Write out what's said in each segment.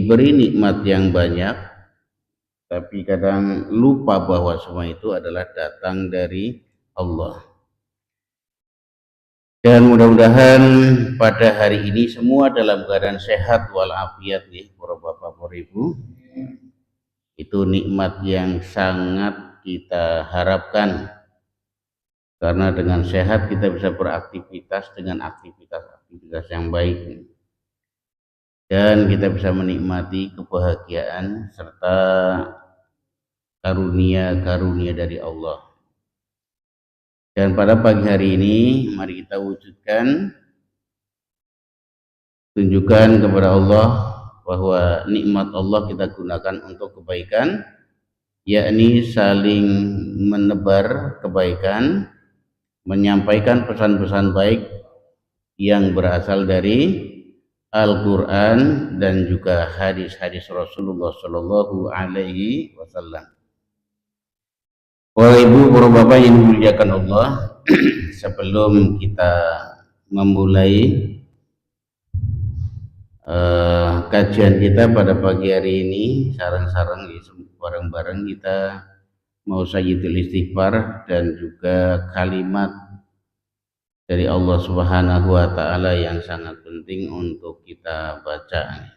diberi nikmat yang banyak, tapi kadang lupa bahwa semua itu adalah datang dari Allah. Dan mudah-mudahan pada hari ini semua dalam keadaan sehat walafiat nih, para bapak, para ibu. Itu nikmat yang sangat kita harapkan, karena dengan sehat kita bisa beraktivitas dengan aktivitas yang baik, dan kita bisa menikmati kebahagiaan serta karunia-karunia dari Allah. Dan pada pagi hari ini mari kita wujudkan, tunjukkan kepada Allah bahwa nikmat Allah kita gunakan untuk kebaikan, yakni saling menebar kebaikan, menyampaikan pesan-pesan baik yang berasal dari Al-Quran dan juga hadis-hadis Rasulullah Shallallahu Alaihi Wasallam. Para ibu, para bapak yang dimuliakan Allah, sebelum kita memulai kajian kita pada pagi hari ini, sarang-sarang bareng-bareng kita mau sayyidul istighfar dan juga kalimat dari Allah Subhanahu wa Ta'ala yang sangat penting untuk kita baca,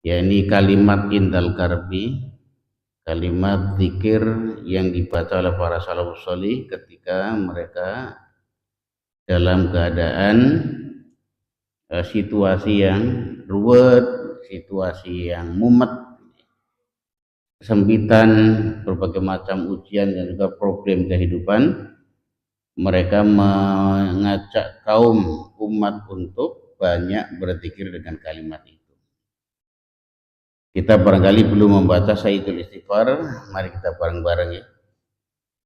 yakni kalimat indal karbi, kalimat zikir yang dibaca oleh para salafus sholih ketika mereka dalam keadaan situasi yang ruwet, situasi yang mumet, kesempitan, berbagai macam ujian dan juga problem kehidupan. Mereka mengajak kaum umat untuk banyak berzikir dengan kalimat itu. Kita barangkali belum membaca sayyidul istighfar, mari kita bareng-bareng ya.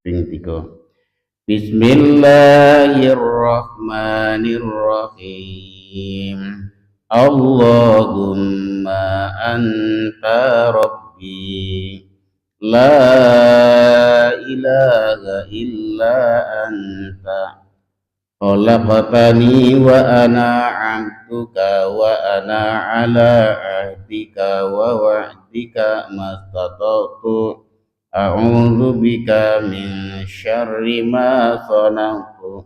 Ping 3. Bismillahirrahmanirrahim. Allahumma anta rabbi, la ilaha illa anta, khalaqtani wa ana 'abduka wa ana 'ala 'ahdika wa wa'dika mastata'tu, a'udzu bika min syarri ma sana'tu,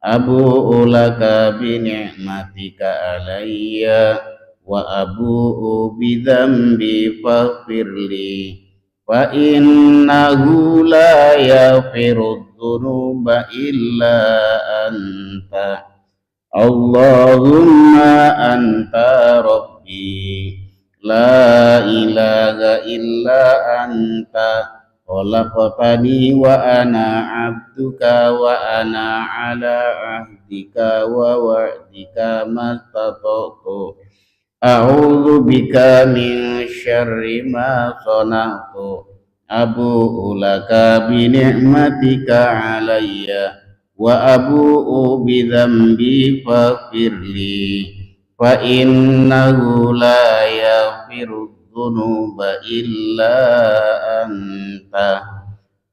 abu'u laka bi ni'matika alayya wa abu'u bi dzambi faghfirli, fa innahu la yaghfiru dzunuba illa anta. Allahumma anta rabbi, la ilaha illa anta, khalaqtani wa ana 'abduka wa ana 'ala 'ahdika wa wa'dika mastata'tu, a'udzu bika min syarri ma sana'tu, abu'u laka bi ni'matika 'alayya wa abu'u bi dzambi faghfirli, fa innahu la yaghfiru dzunuba illa anta.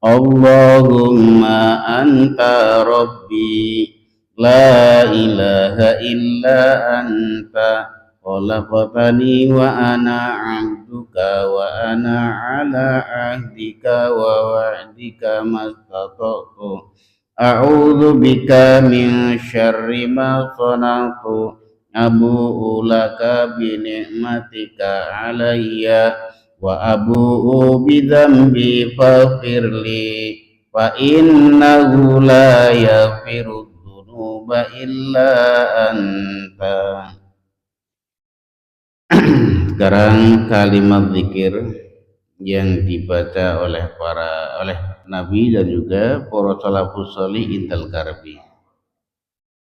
Allahumma anta rabbi, la ilaha illa anta, khalaqtani wa ana 'abduka wa ana 'ala 'ahdika wa wa'dika mastata'tu, a'udzu bika min syarri ma sana'tu, abu'u laka bi ni'matika 'alayya wa abu'u bi dzambi faghfirli, fa innahu la yaghfiru dzunuba illa anta. Sekarang kalimat zikir yang dibaca oleh Nabi dan juga para salafus sholih indal karbi.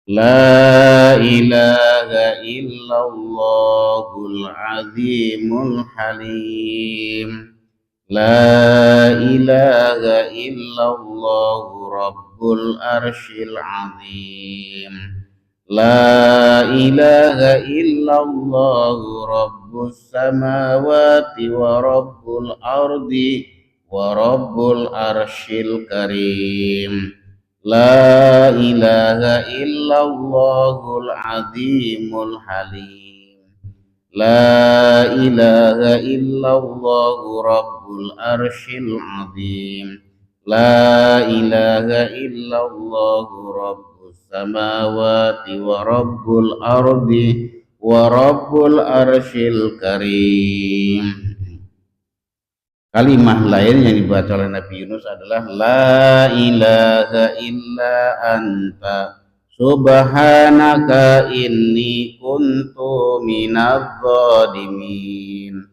La ilaha illallahul azimul halim, la ilaha illallahu rabbul arsyil azim, la ilaha illallahu rabbus samawati wa rabbul ardi wa rabbul arsyil karim, la ilaha illallahul azimul halim, La ilaha illallah rabbul arsyil azim. La ilaha illallah rabbus samawati wa rabbul ardi wa rabbul arsyil karim. Kalimah lain yang dibaca oleh Nabi Yunus adalah La ilaha illa anta subhanaka inni kuntu minadz zalimin.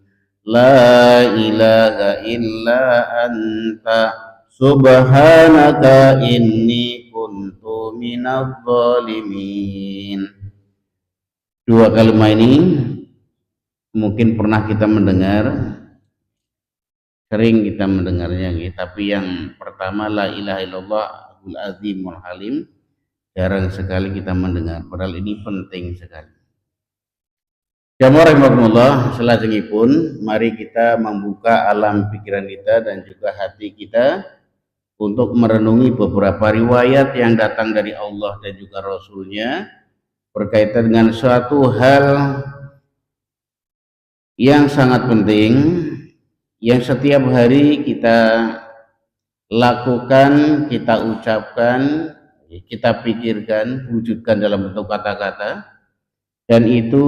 La ilaha illa anta subhanaka inni kuntu minadz zalimin. Dua kalimat ini mungkin pernah kita mendengar, sering kita mendengarnya, tapi yang pertama La ilaha illallah al azimul halim jarang sekali kita mendengar, padahal ini penting sekali. Jamaah rahimakumullah, selajengipun mari kita membuka alam pikiran kita dan juga hati kita untuk merenungi beberapa riwayat yang datang dari Allah dan juga Rasulnya berkaitan dengan suatu hal yang sangat penting yang setiap hari kita lakukan, kita ucapkan, kita pikirkan, wujudkan dalam bentuk kata-kata, dan itu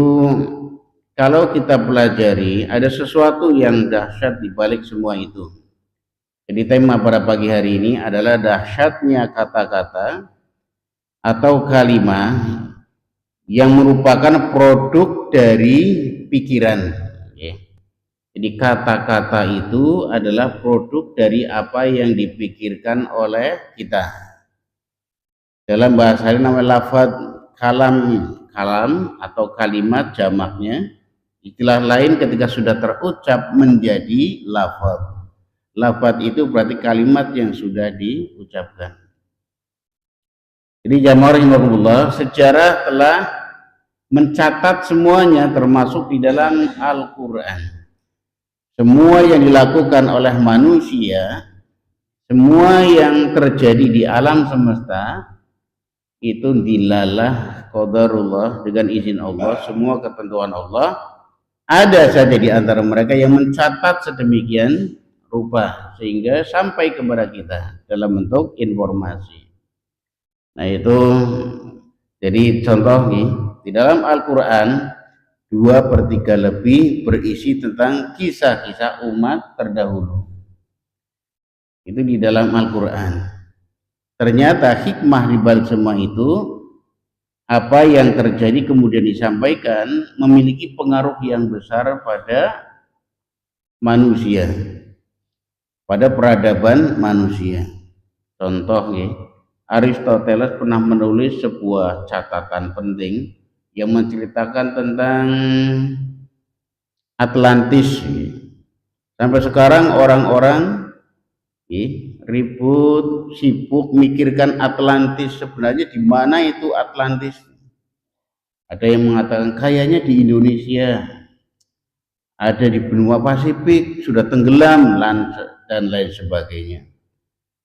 kalau kita pelajari ada sesuatu yang dahsyat di balik semua itu. Jadi tema pada pagi hari ini adalah dahsyatnya kata-kata atau kalimat yang merupakan produk dari pikiran. Jadi kata-kata itu adalah produk dari apa yang dipikirkan oleh kita. Dalam bahasa ini namanya lafaz kalam atau kalimat jamaknya. Istilah lain ketika sudah terucap menjadi lafaz. Lafaz itu berarti kalimat yang sudah diucapkan. Jadi jamaah rahimakumullah, sejarah telah mencatat semuanya termasuk di dalam Al-Quran. Semua yang dilakukan oleh manusia, semua yang terjadi di alam semesta itu dilalah qadarullah, dengan izin Allah, semua ketentuan Allah. Ada saja di antara mereka yang mencatat sedemikian rupa sehingga sampai kepada kita dalam bentuk informasi. Nah itu jadi contoh nih, di dalam Al-Quran 2/3 lebih berisi tentang kisah-kisah umat terdahulu. Itu di dalam Al-Quran. Ternyata hikmah di balik semua itu, apa yang terjadi kemudian disampaikan memiliki pengaruh yang besar pada manusia, pada peradaban manusia. Contoh ya, Aristoteles pernah menulis sebuah catatan penting yang menceritakan tentang Atlantis. Sampai sekarang orang-orang ribut, sibuk mikirkan Atlantis. Sebenarnya di mana itu Atlantis? Ada yang mengatakan kayaknya di Indonesia, ada di benua Pasifik, sudah tenggelam dan lain sebagainya.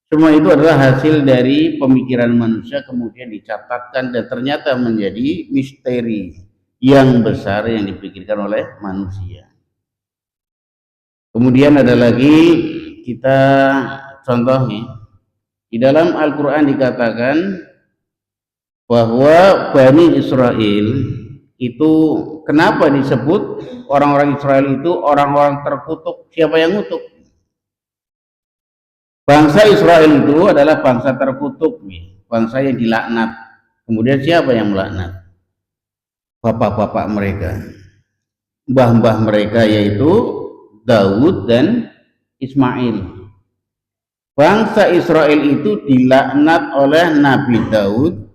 Semua itu adalah hasil dari pemikiran manusia kemudian dicatatkan dan ternyata menjadi misteri yang besar yang dipikirkan oleh manusia. Kemudian ada lagi kita contoh nih, di dalam Al-Quran dikatakan bahwa Bani Israel itu kenapa disebut orang-orang Israel itu orang-orang terkutuk? Siapa yang ngutuk? Bangsa Israel itu adalah bangsa terkutuk, bangsa yang dilaknat. Kemudian siapa yang melaknat? Bapak-bapak mereka, mbah-mbah mereka, yaitu Daud dan Ismail. Bangsa Israel itu dilaknat oleh Nabi Daud,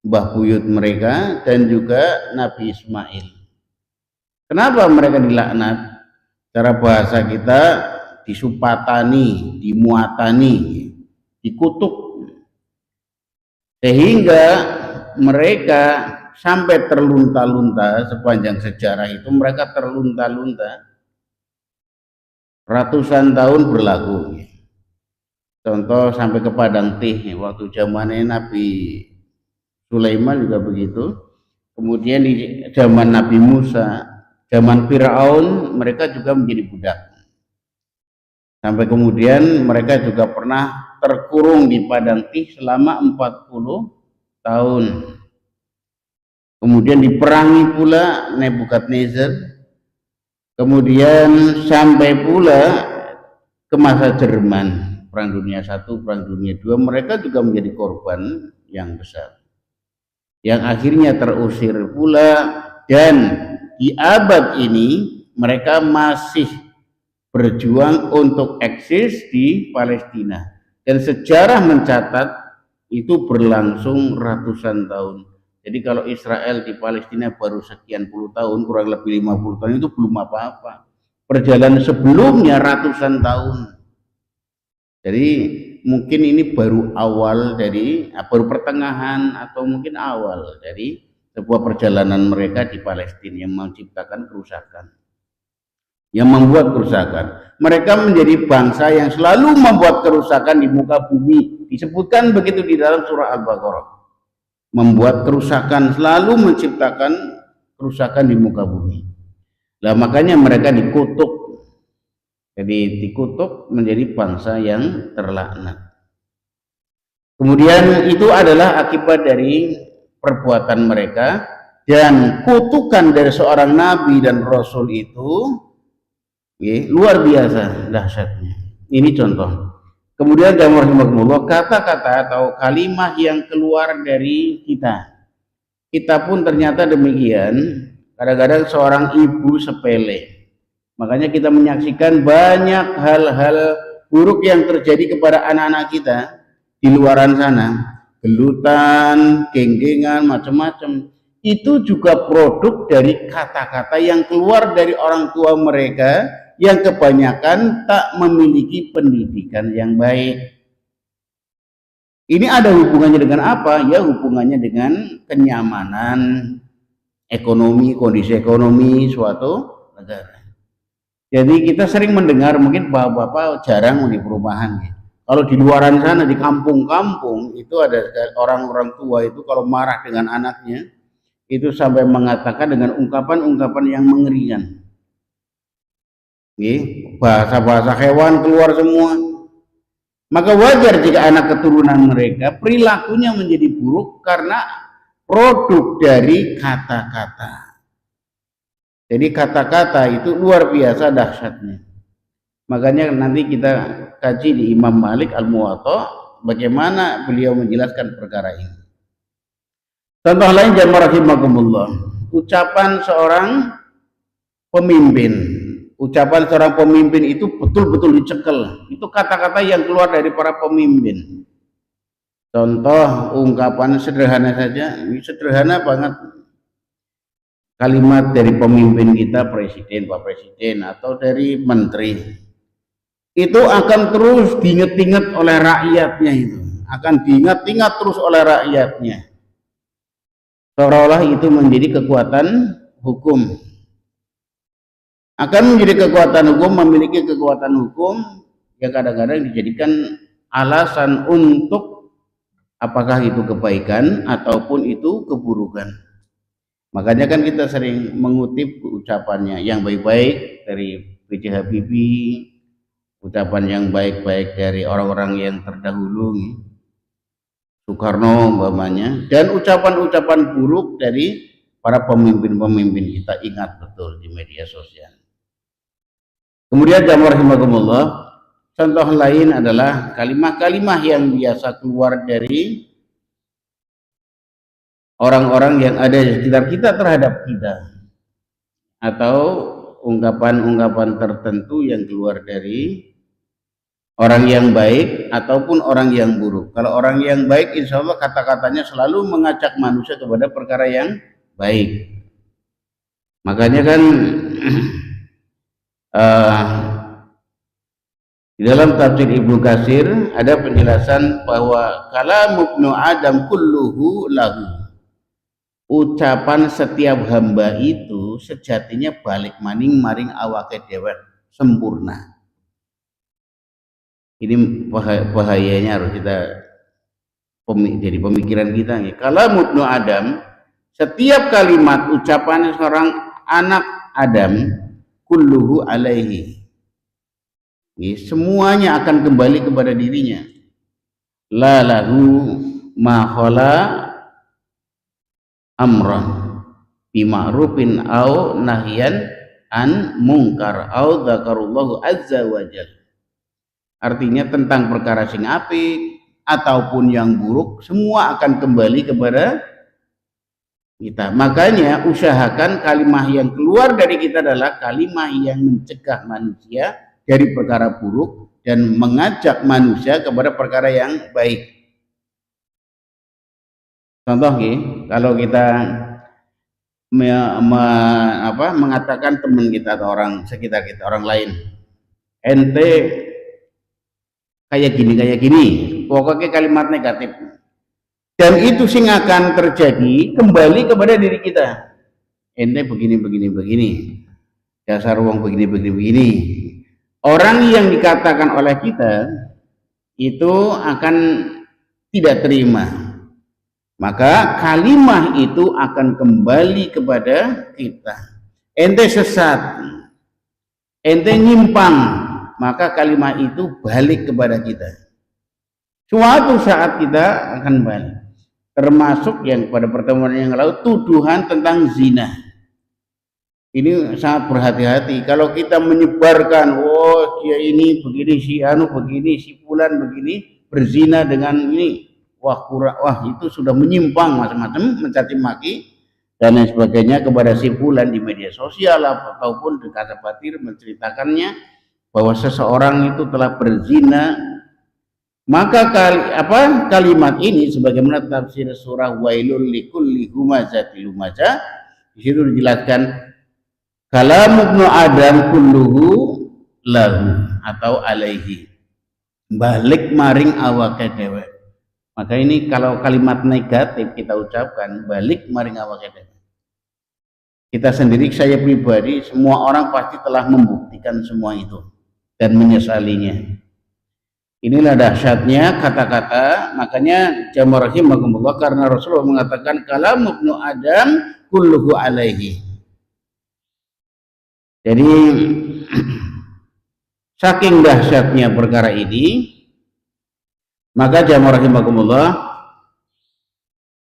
mbah buyut mereka, dan juga Nabi Ismail. Kenapa mereka dilaknat? Cara bahasa kita, disupatani, dimuatani, dikutuk, sehingga mereka sampai terlunta-lunta. Sepanjang sejarah itu mereka terlunta-lunta, ratusan tahun berlaku. Contoh sampai ke Padang Tih waktu zamannya Nabi Sulaiman juga begitu. Kemudian di zaman Nabi Musa zaman Firaun mereka juga menjadi budak. Sampai kemudian mereka juga pernah terkurung di padang Tih selama 40 tahun. Kemudian diperangi pula Nebukadnezar. Kemudian sampai pula ke masa Jerman, Perang Dunia I, Perang Dunia II, mereka juga menjadi korban yang besar. Yang akhirnya terusir pula, dan di abad ini mereka masih berjuang untuk eksis di Palestina. Dan sejarah mencatat itu berlangsung ratusan tahun. Jadi kalau Israel di Palestina baru sekian puluh tahun, kurang lebih 50 tahun, itu belum apa-apa. Perjalanan sebelumnya ratusan tahun. Jadi mungkin ini baru awal dari, baru pertengahan atau mungkin awal dari sebuah perjalanan mereka di Palestina yang menciptakan kerusakan, yang membuat kerusakan. Mereka menjadi bangsa yang selalu membuat kerusakan di muka bumi. Disebutkan begitu di dalam surah Al-Baqarah. Membuat kerusakan, selalu menciptakan kerusakan di muka bumi. Nah, makanya mereka dikutuk. Jadi dikutuk menjadi bangsa yang terlaknat. Kemudian itu adalah akibat dari perbuatan mereka, dan kutukan dari seorang nabi dan rasul itu luar biasa dahsyatnya. Ini contoh. Kemudian kata-kata atau kalimat yang keluar dari kita pun ternyata demikian. Kadang-kadang seorang ibu sepele, makanya kita menyaksikan banyak hal-hal buruk yang terjadi kepada anak-anak kita di luaran sana, gelutan, genggengan, macam-macam. Itu juga produk dari kata-kata yang keluar dari orang tua mereka, yang kebanyakan tak memiliki pendidikan yang baik. Ini ada hubungannya dengan apa? Ya, hubungannya dengan kenyamanan ekonomi, kondisi ekonomi suatu negara. Jadi kita sering mendengar, mungkin bapak-bapak jarang di perumahan. Kalau di luaran sana, di kampung-kampung, itu ada orang-orang tua itu kalau marah dengan anaknya, itu sampai mengatakan dengan ungkapan-ungkapan yang mengerikan. Bahasa-bahasa hewan keluar semua. Maka wajar jika anak keturunan mereka perilakunya menjadi buruk karena produk dari kata-kata. Jadi kata-kata itu luar biasa dahsyatnya. Makanya nanti kita kaji di Imam Malik Al-Muwatta bagaimana beliau menjelaskan perkara ini. Contoh lain, jamaah rahimakumullah, ucapan seorang pemimpin. Ucapan seorang pemimpin itu betul-betul dicekel. Itu kata-kata yang keluar dari para pemimpin. Contoh ungkapan sederhana saja, ini sederhana banget. Kalimat dari pemimpin kita, presiden, pak presiden, atau dari menteri, itu akan terus diingat-ingat oleh rakyatnya, itu akan diingat-ingat terus oleh rakyatnya, seolah-olah itu menjadi kekuatan hukum. Akan menjadi kekuatan hukum, memiliki kekuatan hukum yang kadang-kadang dijadikan alasan untuk apakah itu kebaikan ataupun itu keburukan. Makanya kan kita sering mengutip ucapannya yang baik-baik dari B.J. Habibie, ucapan yang baik-baik dari orang-orang yang terdahulu, Soekarno umpamanya, dan ucapan-ucapan buruk dari para pemimpin-pemimpin kita ingat betul di media sosial. Kemudian jamaah rahimakumullah, contoh lain adalah kalimat-kalimat yang biasa keluar dari orang-orang yang ada di sekitar kita terhadap kita, atau ungkapan-ungkapan tertentu yang keluar dari orang yang baik ataupun orang yang buruk. Kalau orang yang baik, insya Allah kata-katanya selalu mengajak manusia kepada perkara yang baik. Makanya kan di dalam tafsir Ibnu Katsir ada penjelasan bahwa kalam Ibnu Adam kulluhu lahu. Ucapan setiap hamba itu sejatinya balik maning maring awake dhewe sempurna. Ini bahayanya harus kita jadi pemikiran kita. Kalam Ibnu Adam, setiap kalimat ucapan seorang anak Adam kulluhu alaihi. Semuanya akan kembali kepada dirinya. La lahu ma khala amran bi ma'rufin au nahyan an mungkar au dzakarullahu azza wajal. Artinya tentang perkara sing apik ataupun yang buruk semua akan kembali kepada kita. Makanya usahakan kalimah yang keluar dari kita adalah kalimah yang mencegah manusia dari perkara buruk dan mengajak manusia kepada perkara yang baik. Contoh kalau kita mengatakan teman kita atau orang sekitar kita, orang lain, ente kayak gini, pokoknya kalimat negatif, dan itu sing akan terjadi kembali kepada diri kita. Ente begini, dasar uang begini. Orang yang dikatakan oleh kita itu akan tidak terima, maka kalimah itu akan kembali kepada kita. Ente sesat, ente nyimpang, maka kalimah itu balik kepada kita. Suatu saat kita akan balik. Termasuk yang pada pertemuan yang lalu, tuduhan tentang zina. Ini sangat berhati-hati. Kalau kita menyebarkan, oh dia ini begini, si anu begini, si fulan begini, berzina dengan ini, wah itu sudah menyimpang macam-macam, mencaci maki dan lain sebagainya kepada si fulan di media sosial ataupun di kata batir menceritakannya bahwa seseorang itu telah berzina. Maka kalimat ini sebagaimana tafsir surah Wailul likulli humazatil lumazah, di situ dijelaskan kalam ibnu Adam kulluhu lahu atau alaihi, balik maring awake dhewe. Maka ini kalau kalimat negatif kita ucapkan, balik maring awake dhewe. Kita sendiri, saya pribadi, semua orang pasti telah membuktikan semua itu dan menyesalinya. Inilah dahsyatnya kata-kata. Makanya jamaah rahimakumullah, karena Rasulullah mengatakan kalam ibnu Adam kulluhu alaihi. Jadi saking dahsyatnya perkara ini, maka jamaah rahimakumullah,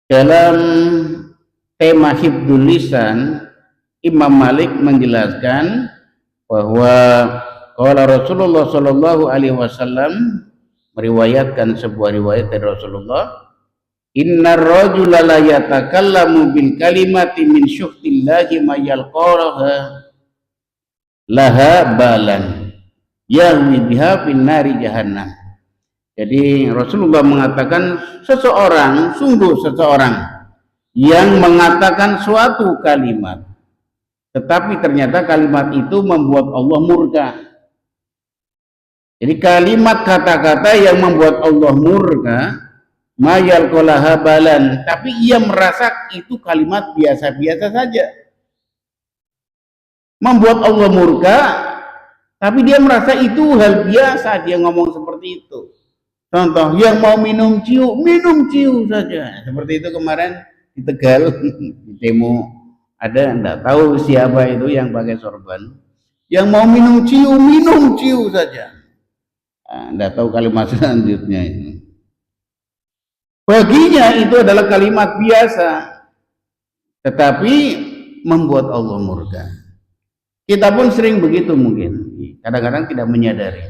dalam tema hifdzul lisan, Imam Malik menjelaskan bahwa qala Rasulullah sallallahu alaihi wasallam, meriwayatkan sebuah riwayat dari Rasulullah, innar rajula la yatakallamu bil kalimati min syuhtillahi ma yalqaha laha balan yahwi biha fin nari jahannam. Jadi Rasulullah mengatakan sungguh seseorang yang mengatakan suatu kalimat, tetapi ternyata kalimat itu membuat Allah murka. Jadi kalimat kata-kata yang membuat Allah murka, mayal qolaha balan, tapi ia merasa itu kalimat biasa-biasa saja. Membuat Allah murka, tapi dia merasa itu hal biasa, dia ngomong seperti itu. Contoh, yang mau minum ciu saja. Seperti itu kemarin di Tegal, di demo, ada enggak tahu siapa itu yang pakai sorban, yang mau minum ciu saja. Enggak tahu kalimat selanjutnya itu. Baginya itu adalah kalimat biasa, tetapi membuat Allah murka. Kita pun sering begitu mungkin, kadang-kadang tidak menyadari.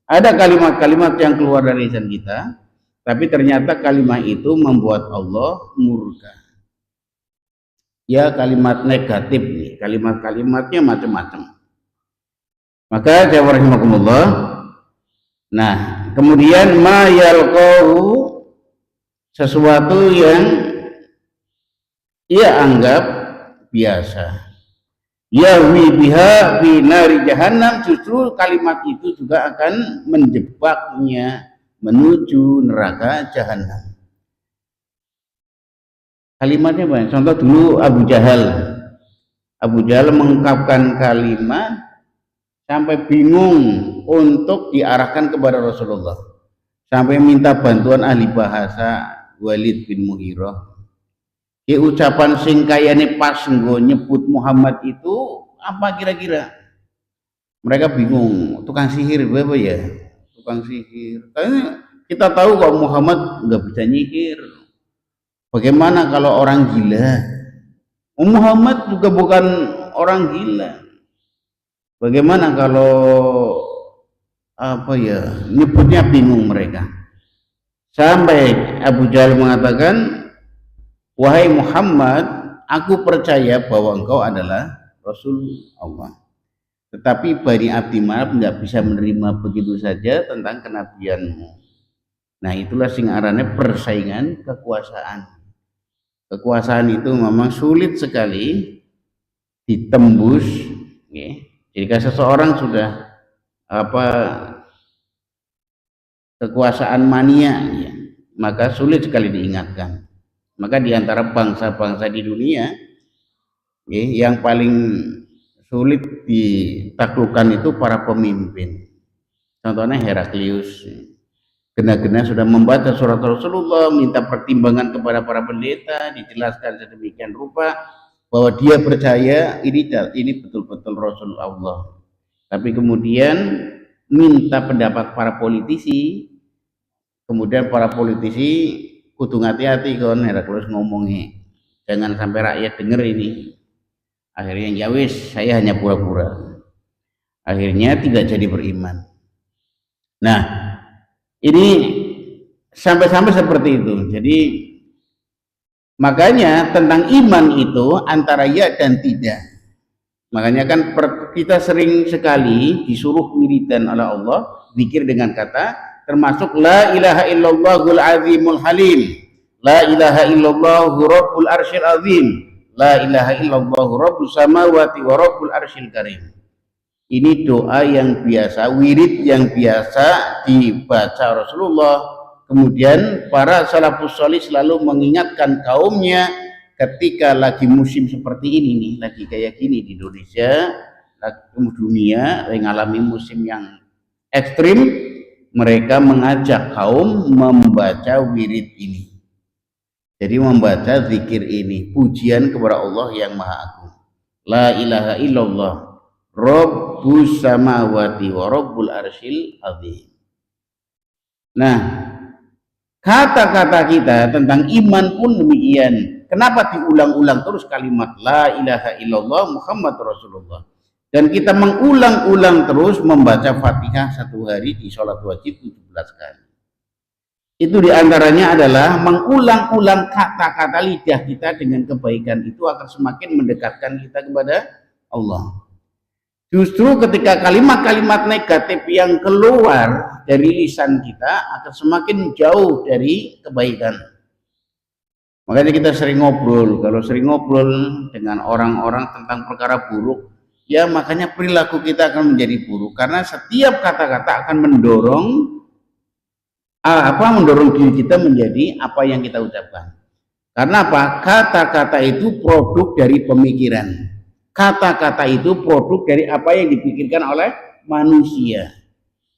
Ada kalimat-kalimat yang keluar dari lisan kita, tapi ternyata kalimat itu membuat Allah murka. Ya, kalimat negatif nih, kalimat-kalimatnya macam-macam. Maka jawab rahimakumullah. Nah, kemudian ma yalqahu, sesuatu yang ia anggap biasa. Yahwi biha fi nari jahannam, justru kalimat itu juga akan menjebaknya menuju neraka jahanam. Kalimatnya banyak. Contoh dulu Abu Jahal mengungkapkan kalimat sampai bingung untuk diarahkan kepada Rasulullah, sampai minta bantuan ahli bahasa Walid bin Mughirah. Ucapan sing kayane pas nggo nyebut Muhammad itu apa kira-kira? Mereka bingung, tukang sihir apa ya? Tukang sihir. Karena kita tahu kok Muhammad nggak bisa nyihir. Bagaimana kalau orang gila? Muhammad juga bukan orang gila. Bagaimana kalau apa ya? Nyebutnya bingung mereka. Sampai Abu Jahal mengatakan, wahai Muhammad, aku percaya bahwa engkau adalah Rasul Allah. Tetapi Bani Abdi Manaf nggak bisa menerima begitu saja tentang kenabianmu. Nah itulah sing arane persaingan kekuasaan. Kekuasaan itu memang sulit sekali ditembus. Ya. Jika seseorang sudah apa kekuasaan mania, ya, maka sulit sekali diingatkan. Maka diantara bangsa-bangsa di dunia, ya, yang paling sulit ditaklukkan itu para pemimpin. Contohnya Heraklius. Gena-gena sudah membaca surat Rasulullah, minta pertimbangan kepada para pendeta, dijelaskan sedemikian rupa bahwa dia percaya ini betul-betul Rasul Allah. Tapi kemudian minta pendapat para politisi, kemudian para politisi kudu hati-hati kon Heraklius ngomongnya, jangan sampai rakyat dengar ini. Akhirnya ya wis, saya hanya pura-pura. Akhirnya tidak jadi beriman. Nah, ini sampai-sampai seperti itu. Jadi makanya tentang iman itu antara ya dan tidak. Makanya kan kita sering sekali disuruh wiridan oleh Allah, zikir dengan kata termasuk la ilaha illallahul azimul halim, la ilaha illallah rabbul arsyil azim, la ilaha illallah rabbus samawati wa rabbul arsyil karim. Ini doa yang biasa, wirid yang biasa dibaca Rasulullah. Kemudian para salafus sholih selalu mengingatkan kaumnya ketika lagi musim seperti ini nih, lagi kayak gini di Indonesia, dunia yang mengalami musim yang ekstrim, mereka mengajak kaum membaca wirid ini. Jadi membaca zikir ini, pujian kepada Allah yang Maha Agung. La ilaha illallah Rabbus samawati wa rabbul arsyil azim. Nah, kata-kata kita tentang iman pun demikian. Kenapa diulang-ulang terus kalimat la ilaha illallah Muhammad Rasulullah? Dan kita mengulang-ulang terus membaca Fatihah satu hari di sholat wajib 17 kali. Itu diantaranya adalah mengulang-ulang kata-kata lidah kita dengan kebaikan, itu akan semakin mendekatkan kita kepada Allah. Justru ketika kalimat-kalimat negatif yang keluar dari lisan kita akan semakin jauh dari kebaikan. Makanya kita sering ngobrol, kalau sering ngobrol dengan orang-orang tentang perkara buruk, ya makanya perilaku kita akan menjadi buruk, karena setiap kata-kata akan mendorong diri kita menjadi apa yang kita ucapkan. Karena apa? Kata-kata itu produk dari pemikiran. Kata-kata itu produk dari apa yang dipikirkan oleh manusia.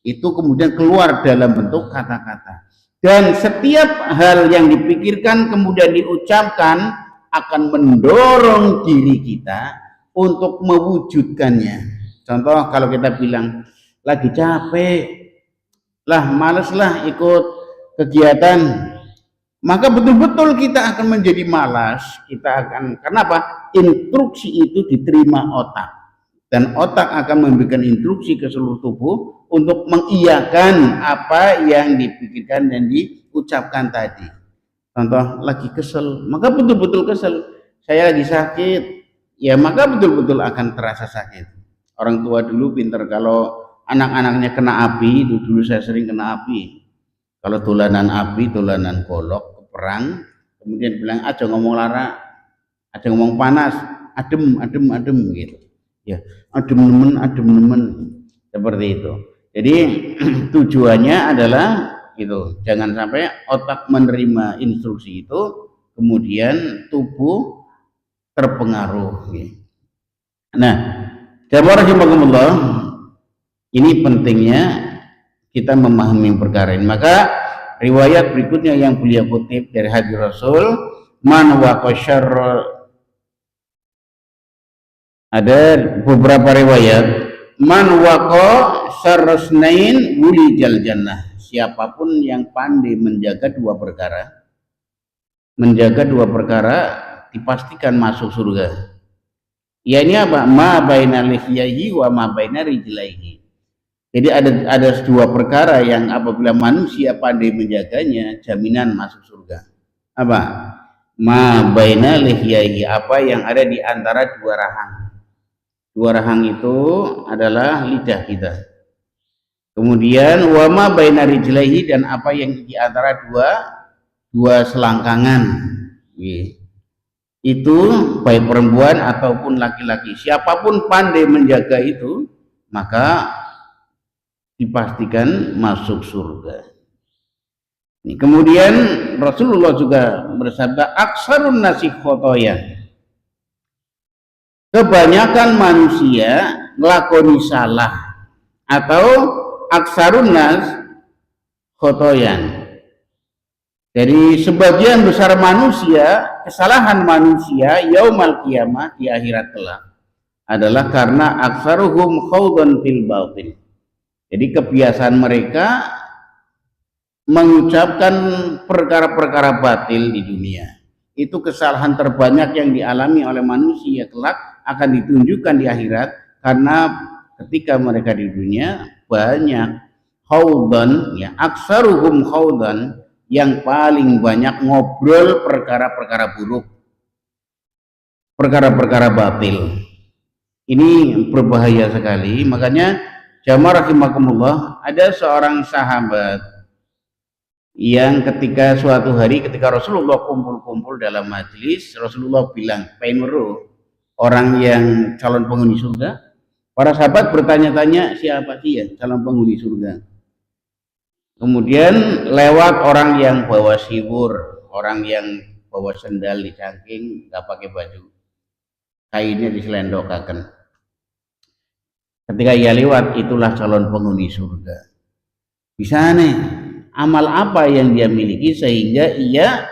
Itu kemudian keluar dalam bentuk kata-kata. Dan setiap hal yang dipikirkan kemudian diucapkan akan mendorong diri kita untuk mewujudkannya. Contoh kalau kita bilang lagi capek, lah males lah ikut kegiatan, maka betul-betul kita akan menjadi malas. Kita akan, kenapa? Instruksi itu diterima otak, dan otak akan memberikan instruksi ke seluruh tubuh untuk mengiyakan apa yang dipikirkan dan diucapkan tadi. Contoh lagi kesel, maka betul-betul kesel. Saya lagi sakit, ya maka betul-betul akan terasa sakit. Orang tua dulu pinter, kalau anak-anaknya kena api, itu dulu saya sering kena api. Kalau dolanan api, dolanan golok, perang, kemudian bilang aja ngomong lara, aja ngomong panas, adem gitu. Ya, adem nemen, seperti itu. Jadi tujuannya adalah itu, jangan sampai otak menerima instruksi itu, kemudian tubuh terpengaruh. Nah, jazakumullah, ini pentingnya kita memahami perkara ini. Maka riwayat berikutnya yang beliau kutip dari hadis Rasul, man waqa syarra Ada beberapa riwayat, man waqa syarrasnain wulijal jannah. Siapapun yang pandai menjaga dua perkara dipastikan masuk surga. Ya ini apa? Ma baina lihyahi wa ma baina rijlaihi. Jadi ada dua perkara yang apabila manusia pandai menjaganya, jaminan masuk surga. Apa? Ma baina lihyahi, apa yang ada di antara dua rahang. Dua rahang itu adalah lidah kita. Kemudian wa ma baina rijlaihi, dan apa yang di antara dua selangkangan. Itu baik perempuan ataupun laki-laki, siapapun pandai menjaga itu maka dipastikan masuk surga. Kemudian Rasulullah juga bersabda, aksarun nasi khotoya, kebanyakan manusia ngelakoni salah, atau aksarun nas khotoyan. Jadi sebagian besar manusia, kesalahan manusia yaumal qiyamah, di akhirat kelak, adalah karena aksaruhum khawdan fil batil. Jadi kebiasaan mereka mengucapkan perkara-perkara batil di dunia. Itu kesalahan terbanyak yang dialami oleh manusia kelak akan ditunjukkan di akhirat, karena ketika mereka di dunia banyak khawdan, ya, aksaruhum khawdan, yang paling banyak ngobrol perkara-perkara buruk, perkara-perkara batil. Ini berbahaya sekali. Makanya jamaah rahimakumullah, ada seorang sahabat yang ketika suatu hari ketika Rasulullah kumpul-kumpul dalam majelis, Rasulullah bilang, "Painweru, orang yang calon penghuni surga." Para sahabat bertanya-tanya, siapa sih ya calon penghuni surga? Kemudian lewat orang yang bawa siwur, orang yang bawa sendal di cangking, nggak pakai baju, kainnya diselendokaken. Ketika ia lewat, itulah calon penghuni surga. Bisa nih, amal apa yang dia miliki sehingga ia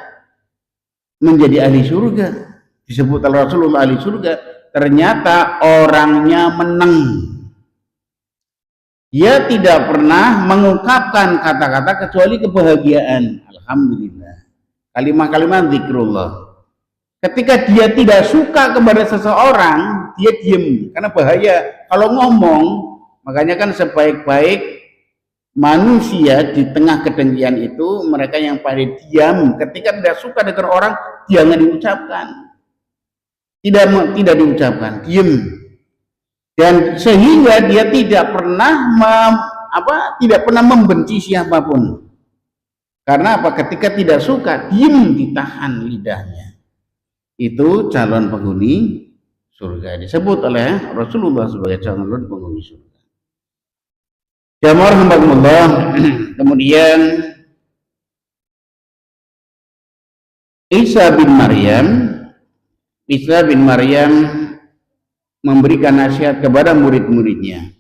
menjadi ahli surga? Disebut oleh Rasulullah ahli surga, ternyata orangnya menang. Dia tidak pernah mengungkapkan kata-kata kecuali kebahagiaan. Alhamdulillah. Kalimat-kalimat zikrullah. Ketika dia tidak suka kepada seseorang, dia diem. Karena bahaya kalau ngomong. Makanya kan sebaik-baik manusia di tengah kedengkian itu, mereka yang paling diam. Ketika tidak suka dengan orang, jangan diucapkan. Tidak diucapkan, diem. Dan sehingga dia tidak pernah membenci siapapun. Karena apa? Ketika tidak suka, diem, ditahan lidahnya. Itu calon penghuni surga, disebut oleh Rasulullah sebagai calon penghuni surga. Jamaah rahimakumullah. Kemudian Isa bin Maryam memberikan nasihat kepada murid-muridnya,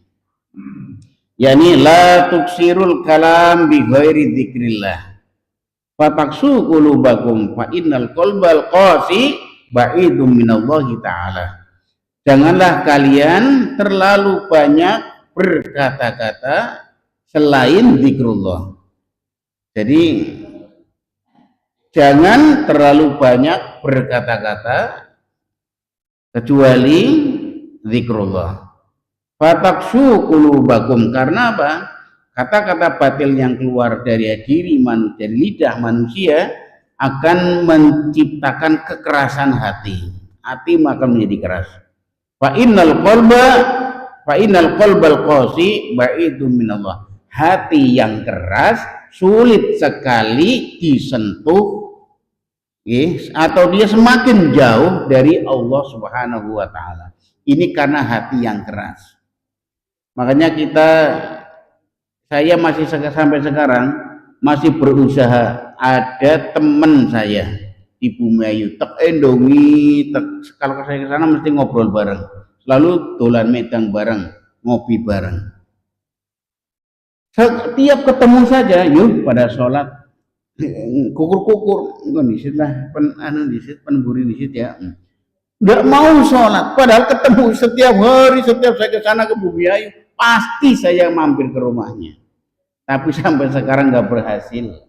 yakni la tuksirul kalam bi ghairi dzikrillah fataksu qulubakum fa innal qalbal qasi ba'idum minallahi ta'ala. Janganlah kalian terlalu banyak berkata-kata selain zikrullah. Jadi jangan terlalu banyak berkata-kata kecuali zikrullah. Fataksu qulubakum, karena apa? Kata-kata batil yang keluar dari diri manusia, dari lidah manusia, akan menciptakan kekerasan hati. Hati maka menjadi keras. Fa innal qalbal qasi ba'idum minallah. Hati yang keras sulit sekali disentuh, atau dia semakin jauh dari Allah Subhanahu wa ta'ala. Ini karena hati yang keras. Makanya saya masih sampai sekarang masih berusaha. Ada teman saya di Bumayu, kalau saya ke sana mesti ngobrol bareng, selalu dolan medang bareng, ngopi bareng. Setiap ketemu saja, yuk pada sholat, kukur-kukur, disit lah, penburi disit ya. nggak mau sholat, padahal ketemu setiap hari, setiap saya ke sana ke Bumiayu, pasti saya mampir ke rumahnya. Tapi sampai sekarang nggak berhasil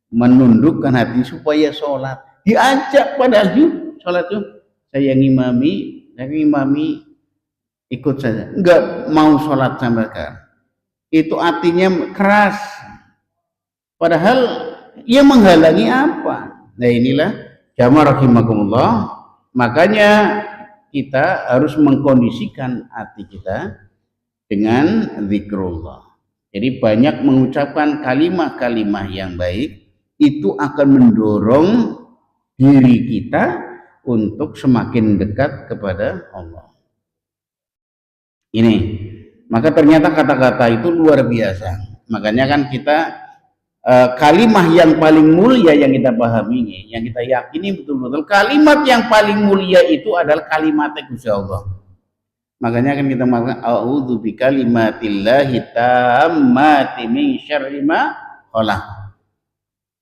menundukkan hati supaya sholat. Diajak padahal yuk sholat yuk. Saya ngimami ikut saja. Nggak mau sholat sampai sekarang. Itu artinya keras. Padahal ia menghalangi apa? Nah inilah jamaah rahimakumullah. Makanya kita harus mengkondisikan hati kita dengan zikrullah. Jadi banyak mengucapkan kalimat-kalimat yang baik itu akan mendorong diri kita untuk semakin dekat kepada Allah. Ini, maka ternyata kata-kata itu luar biasa. Makanya kan kita kalimat yang paling mulia yang kita pahami, yang kita yakini betul-betul kalimat yang paling mulia itu adalah kalimat Gusti Allah. Makanya kan kita mengatakan a'udzu bikalimatillahi tammati min syarri ma khalaq.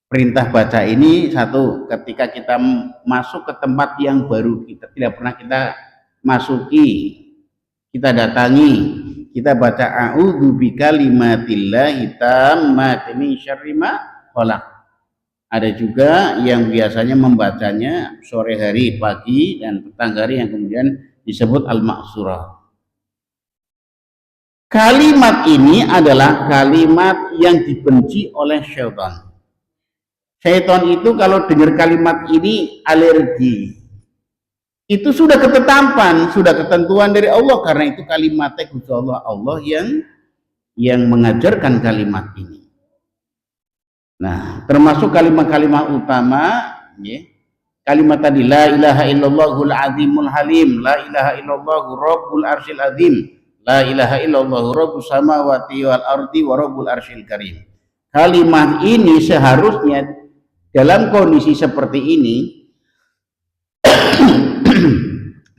Perintah baca ini satu, ketika kita masuk ke tempat yang baru kita tidak pernah kita masuki, kita datangi, kita baca a'udzu bikalimatillahi tammati min syarri ma khalaq. Ada juga yang biasanya membacanya sore hari, pagi dan petang hari yang kemudian disebut al-ma'surah. Kalimat ini adalah kalimat yang dibenci oleh syaitan. Syaitan itu kalau dengar kalimat ini alergi. Itu sudah ketetapan, sudah ketentuan dari Allah, karena itu kalimatnya Gusti Allah, Allah yang mengajarkan kalimat ini. Nah, termasuk kalimat-kalimat utama, ya. Kalimat tadi la ilaha illallahul azimul halim, la ilaha illallah rabbul arsyil azim, la ilaha illallah rabbus samawati wal ardi wa rabbul arsyil karim. Kalimat ini seharusnya dalam kondisi seperti ini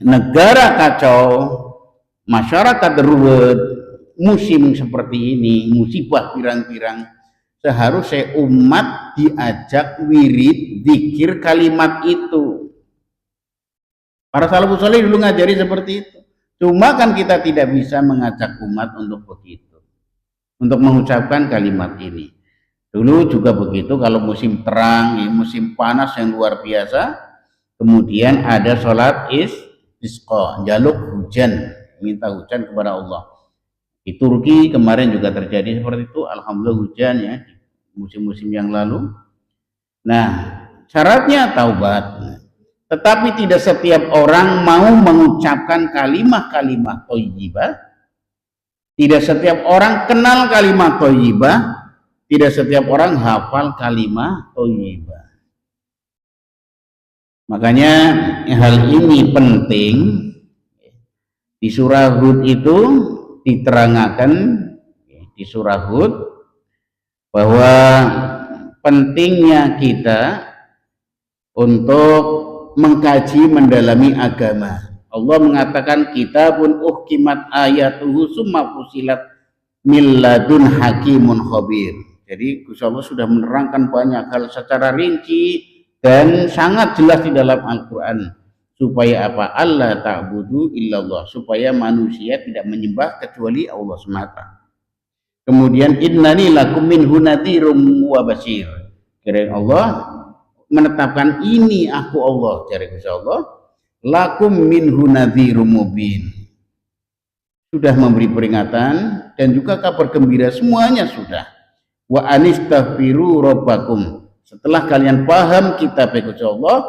negara kacau, masyarakat ruwet, musim seperti ini, musibah pirang-pirang, seharusnya umat diajak wirid zikir kalimat itu. Para salafus saleh dulu ngajari seperti itu. Cuma kan kita tidak bisa mengajak umat untuk begitu, untuk mengucapkan kalimat ini. Dulu juga begitu, kalau musim terang, musim panas yang luar biasa, kemudian ada sholat isqa, jaluk hujan, minta hujan kepada Allah. Di Turki kemarin juga terjadi seperti itu, alhamdulillah hujan ya, musim-musim yang lalu. Nah, syaratnya taubat. Tetapi tidak setiap orang mau mengucapkan kalimat-kalimat thayyibah. Tidak setiap orang kenal kalimat thayyibah. Tidak setiap orang hafal kalimat thayyibah. Makanya hal ini penting. Di surah Hud itu diterangkan, di surah Hud, bahwa pentingnya kita untuk mengkaji mendalami agama. Allah mengatakan kitabun uhkimat ayatuhu summa fusilat min ladun hakimun khabir. Jadi Gusti Allah sudah menerangkan banyak hal secara rinci dan sangat jelas di dalam Al-Qur'an, supaya apa? Allah ta'budu illallah, supaya manusia tidak menyembah kecuali Allah semata. Kemudian innani lakum minhu nadhirum wa basyir. Kira Allah menetapkan ini aku Allah, dari Gusti Allah, lakum minhu nadhirum mubin. Sudah memberi peringatan dan juga kabar gembira, semuanya sudah. Wa anistaghfiru rabbakum. Setelah kalian paham kitab Gusti Allah,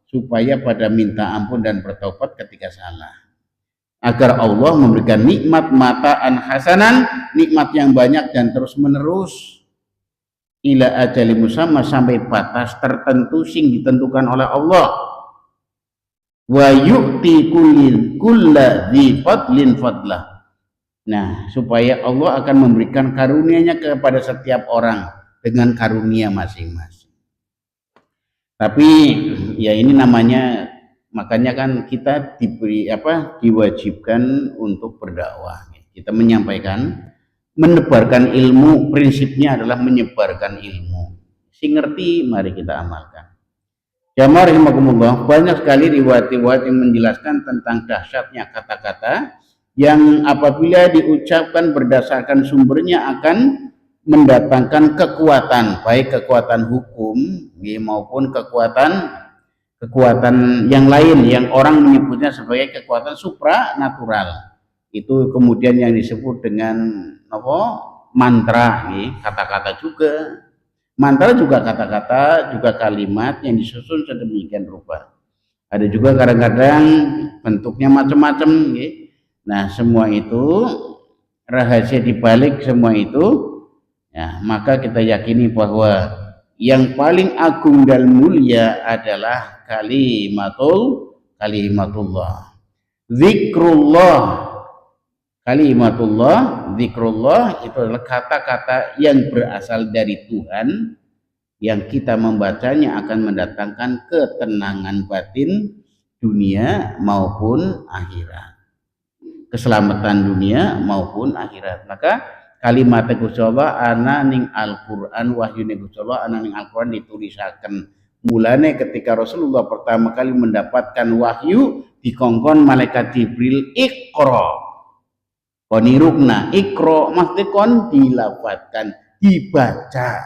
supaya pada minta ampun dan bertobat ketika salah, agar Allah memberikan nikmat mataan hasanan, nikmat yang banyak dan terus menerus, ila ajali musamma, sampai batas tertentu sing ditentukan oleh Allah. Wa yu'ti kulla dzi fadlin fadlah. Nah, supaya Allah akan memberikan karunia-Nya kepada setiap orang dengan karunia masing-masing. Tapi ya ini namanya, makanya kan kita diwajibkan untuk berdakwah. Kita menyampaikan, menebarkan ilmu, prinsipnya adalah menyebarkan ilmu. Si ngerti, mari kita amalkan. Jamaah rahimakumullah, banyak sekali riwayat-riwayat yang menjelaskan tentang dahsyatnya kata-kata yang apabila diucapkan berdasarkan sumbernya akan mendatangkan kekuatan, baik kekuatan hukum maupun kekuatan yang lain yang orang menyebutnya sebagai kekuatan supranatural. Itu kemudian yang disebut dengan apa? Mantra, kata-kata juga. Mantra juga kata-kata, juga kalimat yang disusun sedemikian rupa. Ada juga kadang-kadang bentuknya macam-macam. Nah, semua itu rahasia dibalik semua itu, ya, maka kita yakini bahwa yang paling agung dan mulia adalah kalimatullah. Zikrullah. Zikrullah itu adalah kata-kata yang berasal dari Tuhan, yang kita membacanya akan mendatangkan ketenangan batin dunia maupun akhirat, keselamatan dunia maupun akhirat. Maka kalimat Gusti Allah ana ning Al-Qur'an, wahyune Gusti Allah ana ning Al-Qur'an ditulisaken. Mulane ketika Rasulullah pertama kali mendapatkan wahyu dikongkon malaikat Jibril, Iqra. Konirukna, Iqra maksudnya kon dilafadzkan, dibaca.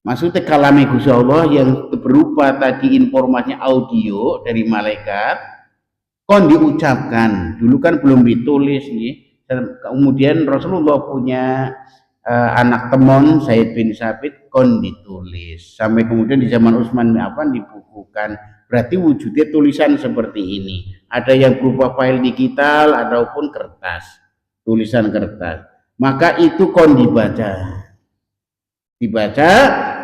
Maksudnya kalame Gusti Allah yang berupa tadi informasinya audio dari malaikat, kon diucapkan. Dulu kan belum ditulis nih. Kemudian Rasulullah punya anak temon Said bin Sabit, kon ditulis. Sampai kemudian di zaman Utsman bin Affan dibukukan. Berarti wujudnya tulisan seperti ini. Ada yang berupa file digital ataupun kertas, tulisan kertas. Maka itu kon dibaca. Dibaca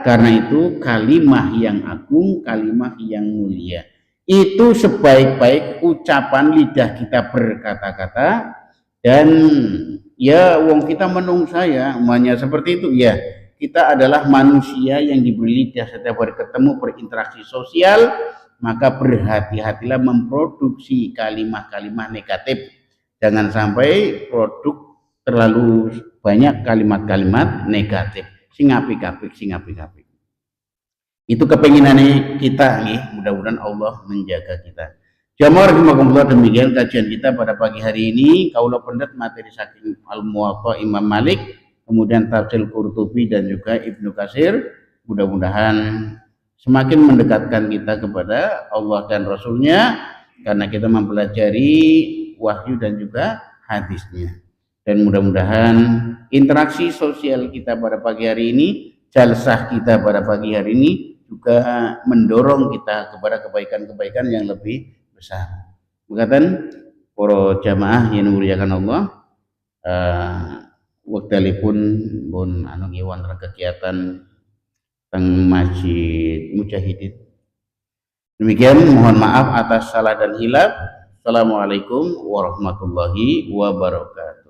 karena itu kalimah yang agung, kalimah yang mulia. Itu sebaik-baik ucapan lidah kita berkata-kata, dan ya wong kita menungsa ya, namanya seperti itu ya. Kita adalah manusia yang diberi lidah setiap hari ketemu berinteraksi sosial, maka berhati-hatilah memproduksi kalimat-kalimat negatif. Jangan sampai produk terlalu banyak kalimat-kalimat negatif. Sing apik-apik. Itu kepinginannya kita nih, mudah-mudahan Allah menjaga kita. Jamaah rahimakumullah, demikian kajian kita pada pagi hari ini. Kaula pendet materi saking Al-Muwatta Imam Malik, kemudian tafsir Qurtubi dan juga Ibnu Katsir. Mudah-mudahan semakin mendekatkan kita kepada Allah dan Rasulnya, karena kita mempelajari wahyu dan juga hadisnya. Dan mudah-mudahan interaksi sosial kita pada pagi hari ini, jalsah kita pada pagi hari ini juga mendorong kita kepada kebaikan-kebaikan yang lebih besar. Berkatan para jamaah yang dimuliakan Allah, wektalipun pun anu ngiwan kegiatan teng Masjid Mujahidin. Demikian, mohon maaf atas salah dan hilaf. Assalamualaikum warahmatullahi wabarakatuh.